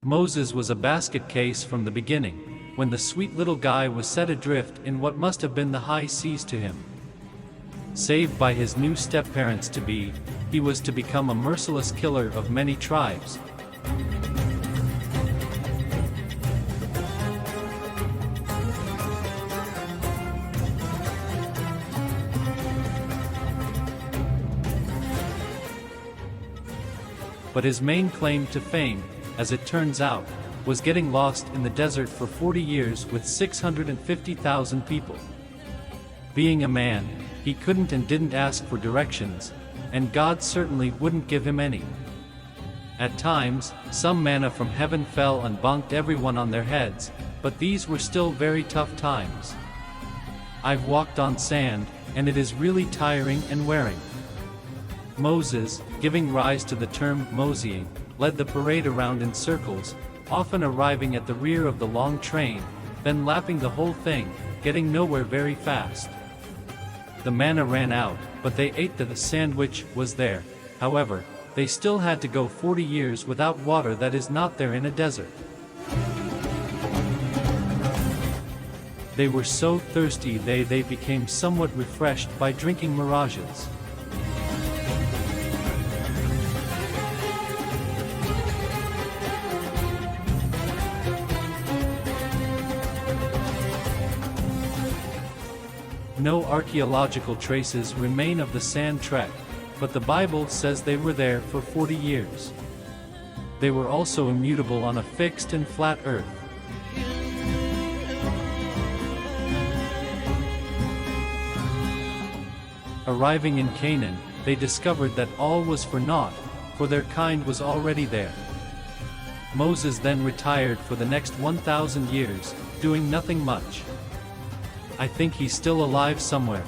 Moses was a basket case from the beginning, when the sweet little guy was set adrift in what must have been the high seas to him. Saved by his new step-parents-to-be, he was to become a merciless killer of many tribes. But his main claim to fame, as it turns out, was getting lost in the desert for 40 years with 650,000 people. Being a man, he couldn't and didn't ask for directions, and God certainly wouldn't give him any. At times, some manna from heaven fell and bonked everyone on their heads, but these were still very tough times. I've walked on sand, and it is really tiring and wearing. Moses, giving rise to the term moseying, led the parade around in circles, often arriving at the rear of the long train, then lapping the whole thing, getting nowhere very fast. The manna ran out, but they ate the sandwich was there. However, they still had to go 40 years without water that is not there in a desert. They were so thirsty they became somewhat refreshed by drinking mirages. No archaeological traces remain of the sand trek, but the Bible says they were there for 40 years. They were also immutable on a fixed and flat earth. Arriving in Canaan, they discovered that all was for naught, for their kind was already there. Moses then retired for the next 1,000 years, doing nothing much. I think he's still alive somewhere.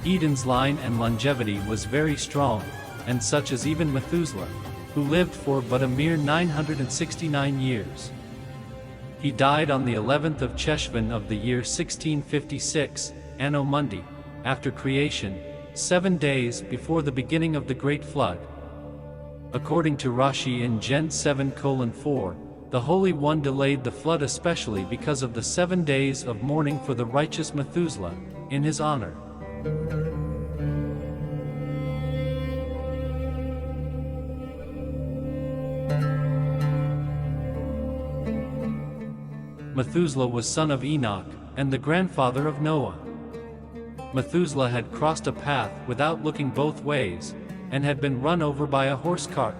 Eden's line and longevity was very strong, and such as even Methuselah, who lived for but a mere 969 years. He died on the 11th of Cheshvan of the year 1656, Anno Mundi, after creation, 7 days before the beginning of the Great Flood. According to Rashi in Gen 7:4, the Holy One delayed the flood especially because of the 7 days of mourning for the righteous Methuselah, in his honor. Methuselah was son of Enoch, and the grandfather of Noah. Methuselah had crossed a path without looking both ways, and had been run over by a horse cart.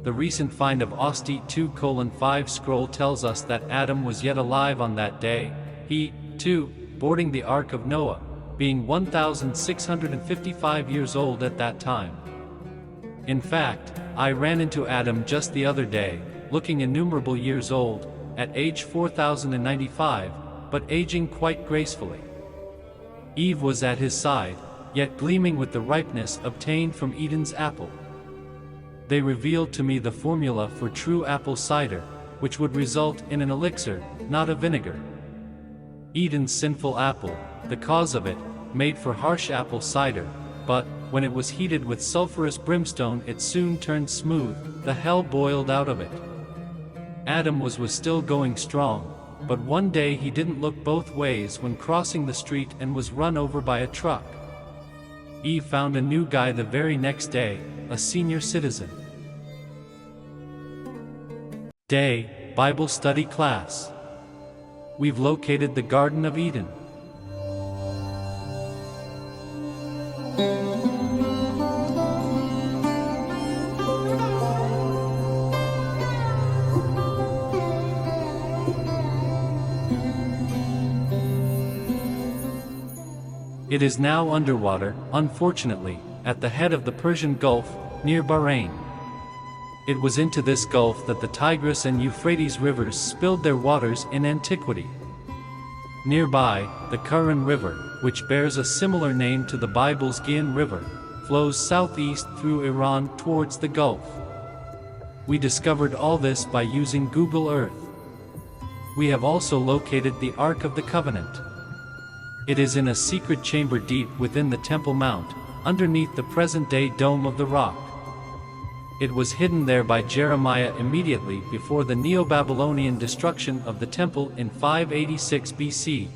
The recent find of Osti 2:5 scroll tells us that Adam was yet alive on that day, he, too, boarding the Ark of Noah, being 1,655 years old at that time. In fact, I ran into Adam just the other day, looking innumerable years old, at age 4,095, but aging quite gracefully. Eve was at his side, yet gleaming with the ripeness obtained from Eden's apple. They revealed to me the formula for true apple cider, which would result in an elixir, not a vinegar. Eden's sinful apple, the cause of it, made for harsh apple cider, but, when it was heated with sulfurous brimstone it soon turned smooth, the hell boiled out of it. Adam was still going strong, but one day he didn't look both ways when crossing the street and was run over by a truck. Eve found a new guy the very next day, a senior citizen. Day, Bible study class. We've located the Garden of Eden. It is now underwater, unfortunately, at the head of the Persian Gulf, near Bahrain. It was into this gulf that the Tigris and Euphrates rivers spilled their waters in antiquity. Nearby, the Karun River, which bears a similar name to the Bible's Gihon River, flows southeast through Iran towards the Gulf. We discovered all this by using Google Earth. We have also located the Ark of the Covenant. It is in a secret chamber deep within the Temple Mount, underneath the present-day Dome of the Rock. It was hidden there by Jeremiah immediately before the Neo-Babylonian destruction of the temple in 586 BC.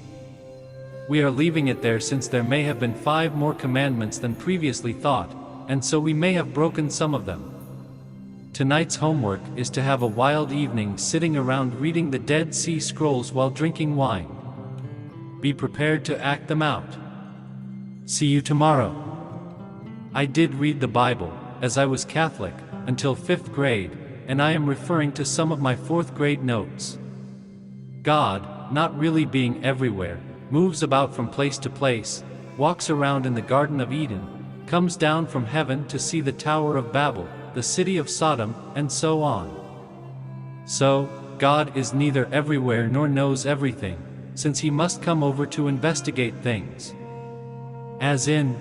We are leaving it there since there may have been 5 more commandments than previously thought, and so we may have broken some of them. Tonight's homework is to have a wild evening sitting around reading the Dead Sea Scrolls while drinking wine. Be prepared to act them out. See you tomorrow. I did read the Bible, as I was Catholic, until 5th grade, and I am referring to some of my 4th grade notes. God, not really being everywhere, moves about from place to place, walks around in the Garden of Eden, comes down from heaven to see the Tower of Babel, the city of Sodom, and so on. So, God is neither everywhere nor knows everything, since he must come over to investigate things. As in,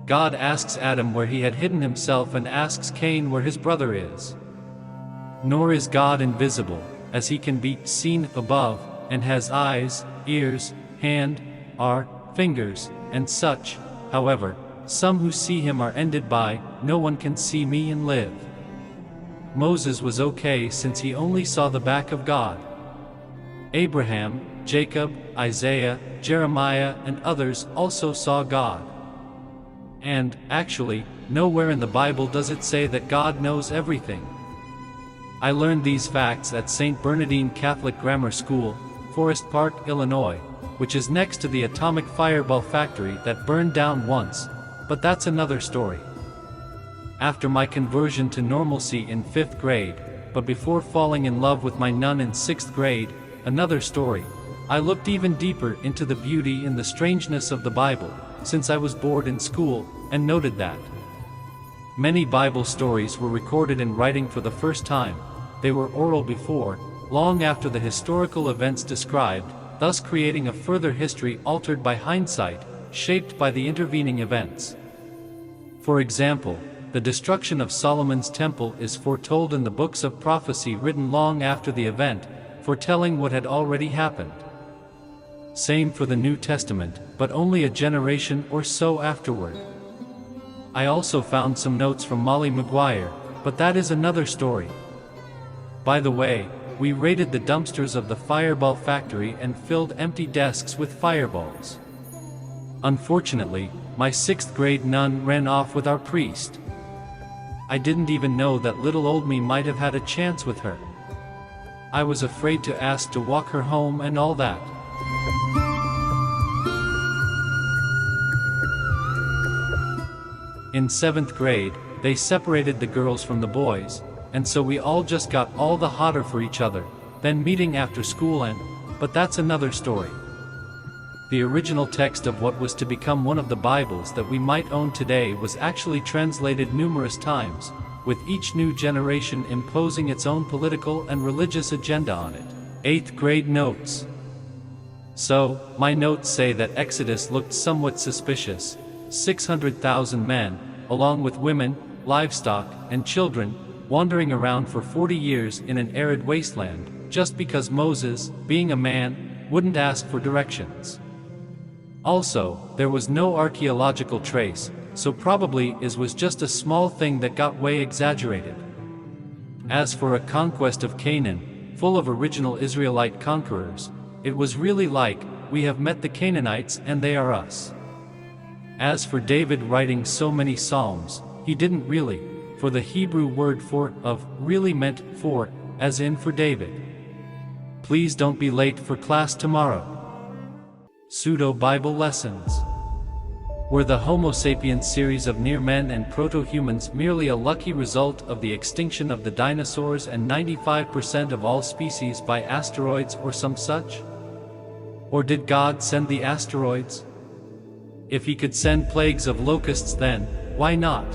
God asks Adam where he had hidden himself and asks Cain where his brother is. Nor is God invisible, as he can be seen above, and has eyes, ears, hand, arm, fingers, and such. However, some who see him are ended by, "No one can see me and live." Moses was okay since he only saw the back of God. Abraham, Jacob, Isaiah, Jeremiah, and others also saw God. And, actually, nowhere in the Bible does it say that God knows everything. I learned these facts at St. Bernardine Catholic Grammar School, Forest Park, Illinois, which is next to the atomic fireball factory that burned down once, but that's another story. After my conversion to normalcy in 5th grade, but before falling in love with my nun in 6th grade, another story, I looked even deeper into the beauty and the strangeness of the Bible, since I was bored in school, and noted that many Bible stories were recorded in writing for the first time. They were oral before, long after the historical events described, thus creating a further history altered by hindsight, shaped by the intervening events. For example, the destruction of Solomon's temple is foretold in the books of prophecy written long after the event, foretelling what had already happened. Same for the New Testament, but only a generation or so afterward. I also found some notes from Molly Maguire, but that is another story. By the way, we raided the dumpsters of the fireball factory and filled empty desks with fireballs. Unfortunately, my 6th grade nun ran off with our priest. I didn't even know that little old me might have had a chance with her. I was afraid to ask to walk her home and all that. In 7th grade, they separated the girls from the boys, and so we all just got all the hotter for each other, then meeting after school but that's another story. The original text of what was to become one of the Bibles that we might own today was actually translated numerous times, with each new generation imposing its own political and religious agenda on it. 8th grade notes. So, my notes say that Exodus looked somewhat suspicious. 600,000 men, along with women, livestock, and children, wandering around for 40 years in an arid wasteland, just because Moses, being a man, wouldn't ask for directions. Also, there was no archaeological trace, so probably it was just a small thing that got way exaggerated. As for a conquest of Canaan, full of original Israelite conquerors, it was really like, we have met the Canaanites and they are us. As for David writing so many psalms, he didn't really, for the Hebrew word for, of, really meant for, as in for David. Please don't be late for class tomorrow. Pseudo-Bible lessons. Were the Homo sapiens series of near men and proto-humans merely a lucky result of the extinction of the dinosaurs and 95% of all species by asteroids or some such? Or did God send the asteroids? If he could send plagues of locusts then, why not?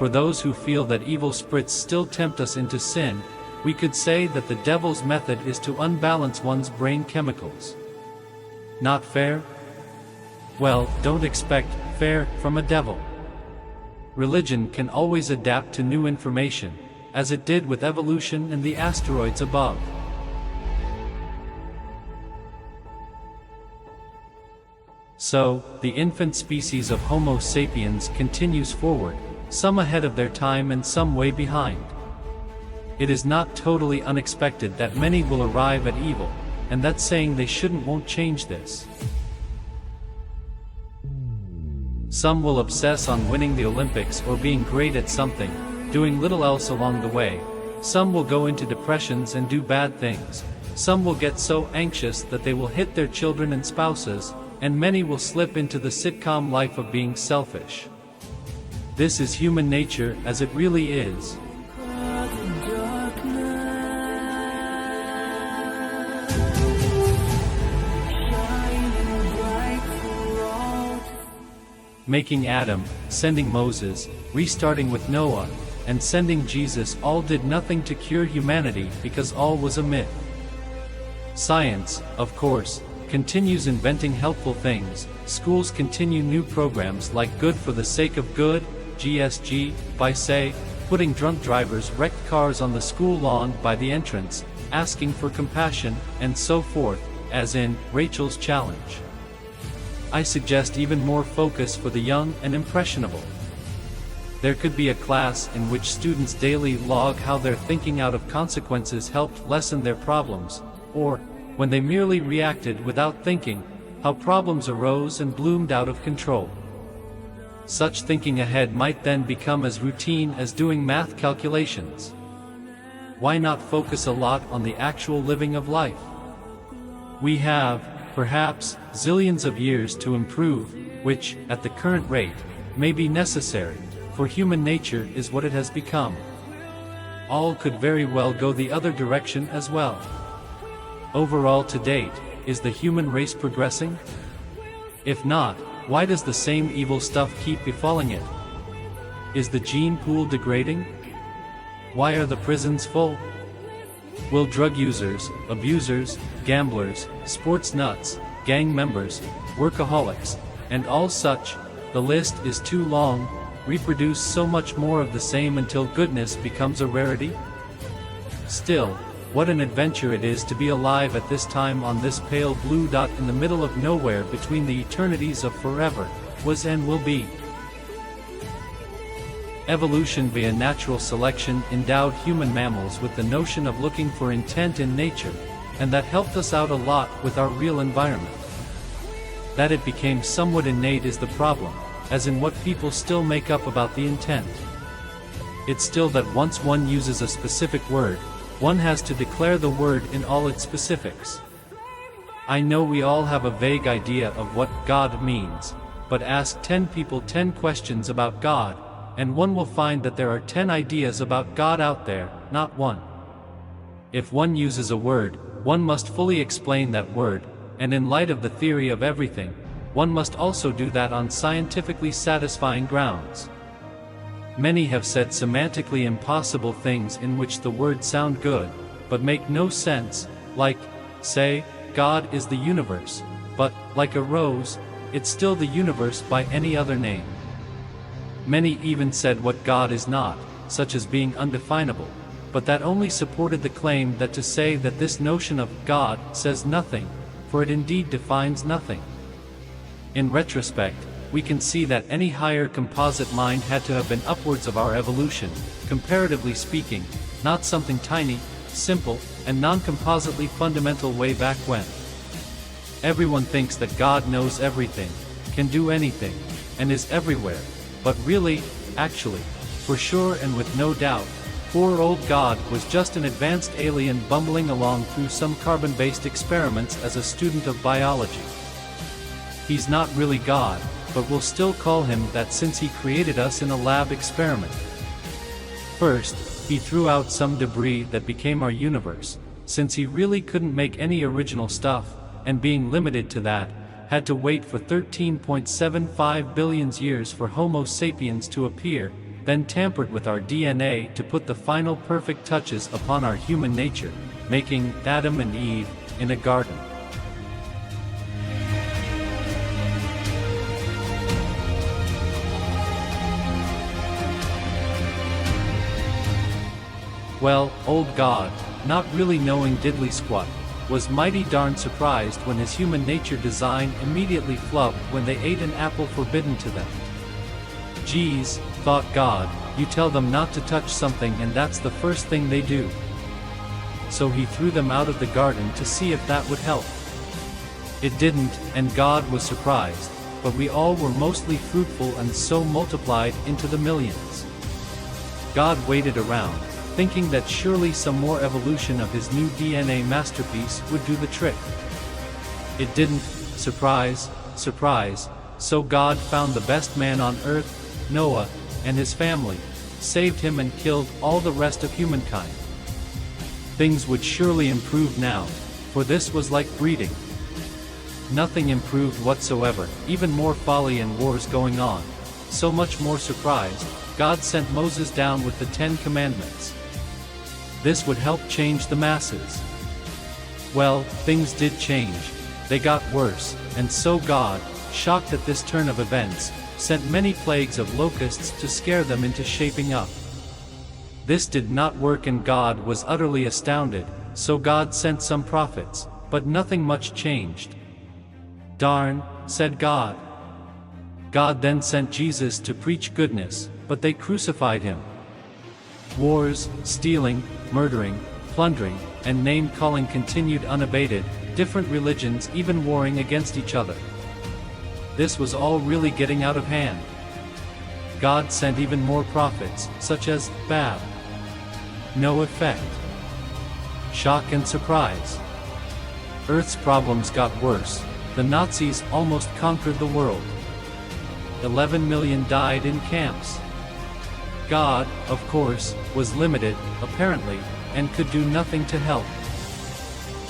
For those who feel that evil spirits still tempt us into sin, we could say that the devil's method is to unbalance one's brain chemicals. Not fair? Well, don't expect fair from a devil. Religion can always adapt to new information, as it did with evolution and the asteroids above. So, the infant species of Homo sapiens continues forward, some ahead of their time and some way behind. It is not totally unexpected that many will arrive at evil, and that saying they shouldn't won't change this. Some will obsess on winning the Olympics or being great at something, doing little else along the way. Some will go into depressions and do bad things. Some will get so anxious that they will hit their children and spouses, and many will slip into the sitcom life of being selfish. This is human nature as it really is. Making Adam, sending Moses, restarting with Noah, and sending Jesus all did nothing to cure humanity because all was a myth. Science, of course, continues inventing helpful things. Schools continue new programs like Good for the Sake of Good, GSG, by say, putting drunk drivers wrecked cars on the school lawn by the entrance, asking for compassion, and so forth, as in Rachel's Challenge. I suggest even more focus for the young and impressionable. There could be a class in which students daily log how their thinking out of consequences helped lessen their problems, or, when they merely reacted without thinking, how problems arose and bloomed out of control. Such thinking ahead might then become as routine as doing math calculations. Why not focus a lot on the actual living of life? We have, perhaps, zillions of years to improve, which, at the current rate, may be necessary, for human nature is what it has become. All could very well go the other direction as well. Overall to date, is the human race progressing? If not, why does the same evil stuff keep befalling it? Is the gene pool degrading? Why are the prisons full? Will drug users, abusers, gamblers, sports nuts, gang members, workaholics, and all such, the list is too long, reproduce so much more of the same until goodness becomes a rarity? Still, what an adventure it is to be alive at this time on this pale blue dot in the middle of nowhere between the eternities of forever, was and will be. Evolution via natural selection endowed human mammals with the notion of looking for intent in nature, and that helped us out a lot with our real environment. That it became somewhat innate is the problem, as in what people still make up about the intent. It's still that once one uses a specific word, one has to declare the word in all its specifics. I know we all have a vague idea of what God means, but ask 10 people 10 questions about God, and one will find that there are 10 ideas about God out there, not one. If one uses a word, one must fully explain that word, and in light of the theory of everything, one must also do that on scientifically satisfying grounds. Many have said semantically impossible things in which the words sound good, but make no sense, like, say, God is the universe, but, like a rose, it's still the universe by any other name. Many even said what God is not, such as being undefinable, but that only supported the claim that to say that this notion of God says nothing, for it indeed defines nothing. In retrospect, we can see that any higher composite mind had to have been upwards of our evolution, comparatively speaking, not something tiny, simple, and non-compositely fundamental way back when. Everyone thinks that God knows everything, can do anything, and is everywhere, but really, actually, for sure and with no doubt, poor old God was just an advanced alien bumbling along through some carbon-based experiments as a student of biology. He's not really God, but we'll still call him that since he created us in a lab experiment. First, he threw out some debris that became our universe, since he really couldn't make any original stuff, and being limited to that, had to wait for 13.75 billion years for Homo sapiens to appear, then tampered with our DNA to put the final perfect touches upon our human nature, making Adam and Eve in a garden. Well, old God, not really knowing diddly squat, was mighty darn surprised when his human nature design immediately flubbed when they ate an apple forbidden to them. Geez, thought God, you tell them not to touch something and that's the first thing they do. So he threw them out of the garden to see if that would help. It didn't, and God was surprised, but we all were mostly fruitful and so multiplied into the millions. God waited around, thinking that surely some more evolution of his new DNA masterpiece would do the trick. It didn't, surprise, surprise, so God found the best man on earth, Noah, and his family, saved him and killed all the rest of humankind. Things would surely improve now, for this was like breeding. Nothing improved whatsoever, even more folly and wars going on. So much more surprised, God sent Moses down with the 10 Commandments. This would help change the masses. Well, things did change. They got worse, and so God, shocked at this turn of events, sent many plagues of locusts to scare them into shaping up. This did not work and God was utterly astounded, so God sent some prophets, but nothing much changed. Darn, said God. God then sent Jesus to preach goodness, but they crucified him. Wars, stealing, murdering, plundering, and name-calling continued unabated, different religions even warring against each other. This was all really getting out of hand. God sent even more prophets, such as Bab. No effect. Shock and surprise. Earth's problems got worse. The Nazis almost conquered the world. 11 million died in camps. God, of course, was limited, apparently, and could do nothing to help.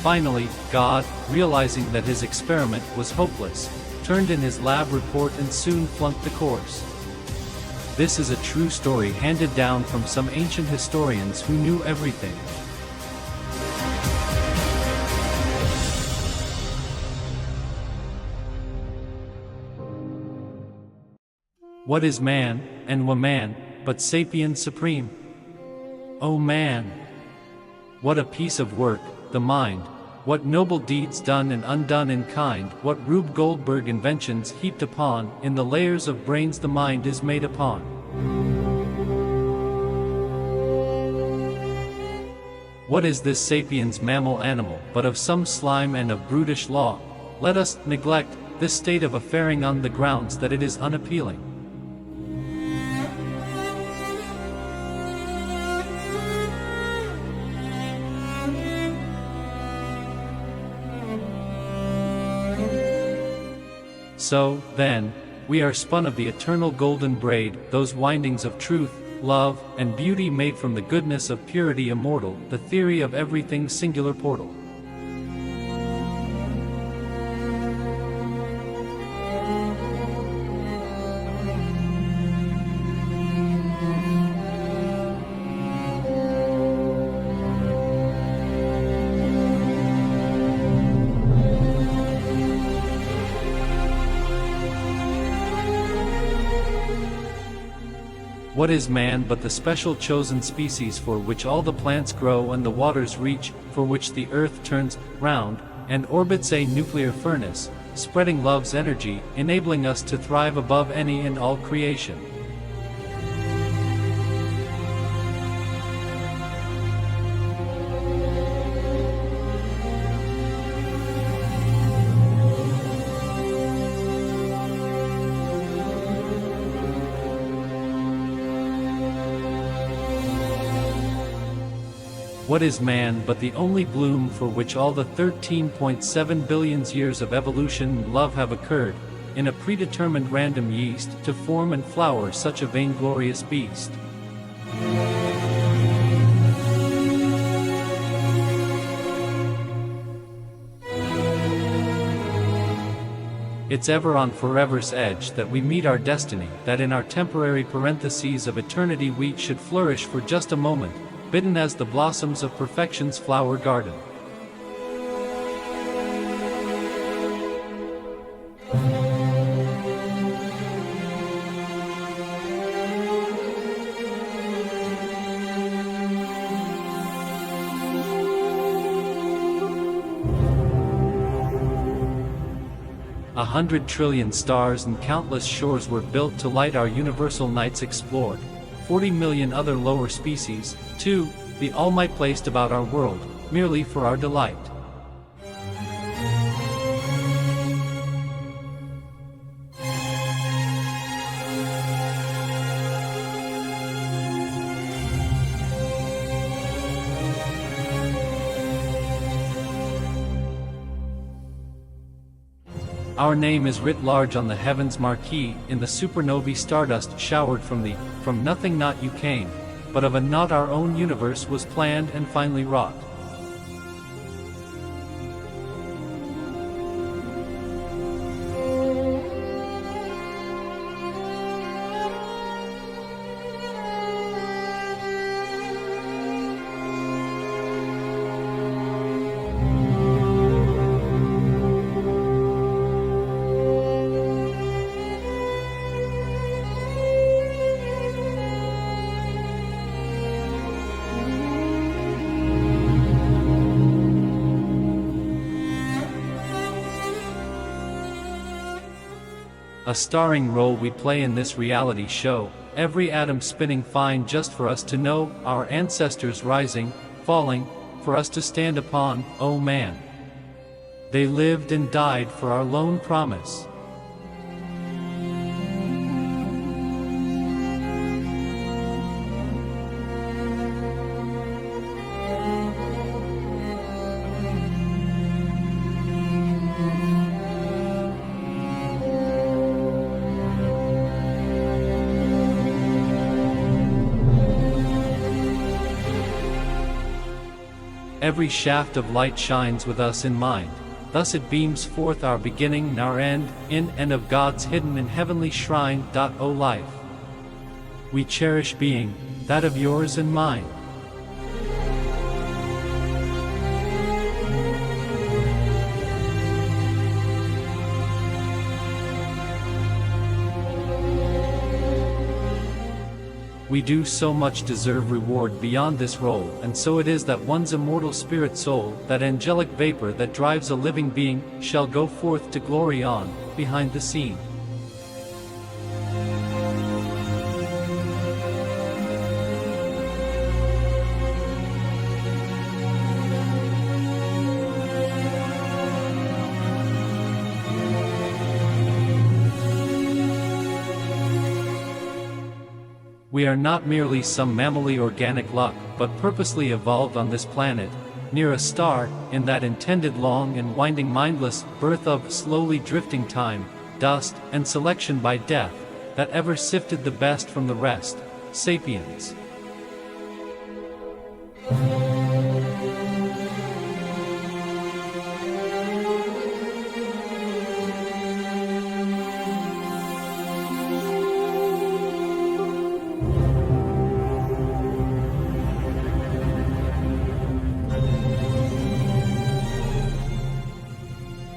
Finally, God, realizing that his experiment was hopeless, turned in his lab report and soon flunked the course. This is a true story handed down from some ancient historians who knew everything. What is man, and woman, but sapiens supreme? Oh man! What a piece of work, the mind, what noble deeds done and undone in kind, what Rube Goldberg inventions heaped upon, in the layers of brains the mind is made upon. What is this sapiens mammal animal, but of some slime and of brutish law? Let us neglect this state of affaring on the grounds that it is unappealing. So, then, we are spun of the eternal golden braid, those windings of truth, love, and beauty made from the goodness of purity immortal, the theory of everything singular portal. What is man but the special chosen species for which all the plants grow and the waters reach, for which the earth turns round and orbits a nuclear furnace, spreading love's energy, enabling us to thrive above any and all creation. What is man but the only bloom for which all the 13.7 billion years of evolution and love have occurred, in a predetermined random yeast to form and flower such a vainglorious beast? it's ever on forever's edge that we meet our destiny, that in our temporary parentheses of eternity we should flourish for just a moment, bidden as the blossoms of perfection's flower garden. A 100 trillion stars and countless shores were built to light our universal nights explored. 40 million other lower species, too, the all might placed about our world, merely for our delight. Our name is writ large on the heavens marquee, in the supernovae stardust showered from nothing not you came, but of a not our own universe was planned and finally wrought. A starring role we play in this reality show, every atom spinning fine just for us to know, our ancestors rising, falling, for us to stand upon, oh man. They lived and died for our lone promise. Every shaft of light shines with us in mind, thus it beams forth our beginning and our end, in and of God's hidden and heavenly shrine. O life, we cherish being, that of yours and mine. We do so much deserve reward beyond this role, and so it is that one's immortal spirit soul, that angelic vapor that drives a living being, shall go forth to glory on, behind the scene. We are not merely some mammally organic luck, but purposely evolved on this planet, near a star, in that intended long and winding mindless birth of slowly drifting time, dust, and selection by death, that ever sifted the best from the rest, sapiens.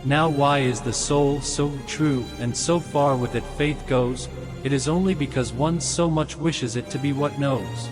Now why is the soul so true, and so far with it faith goes? It is only because one so much wishes it to be what knows.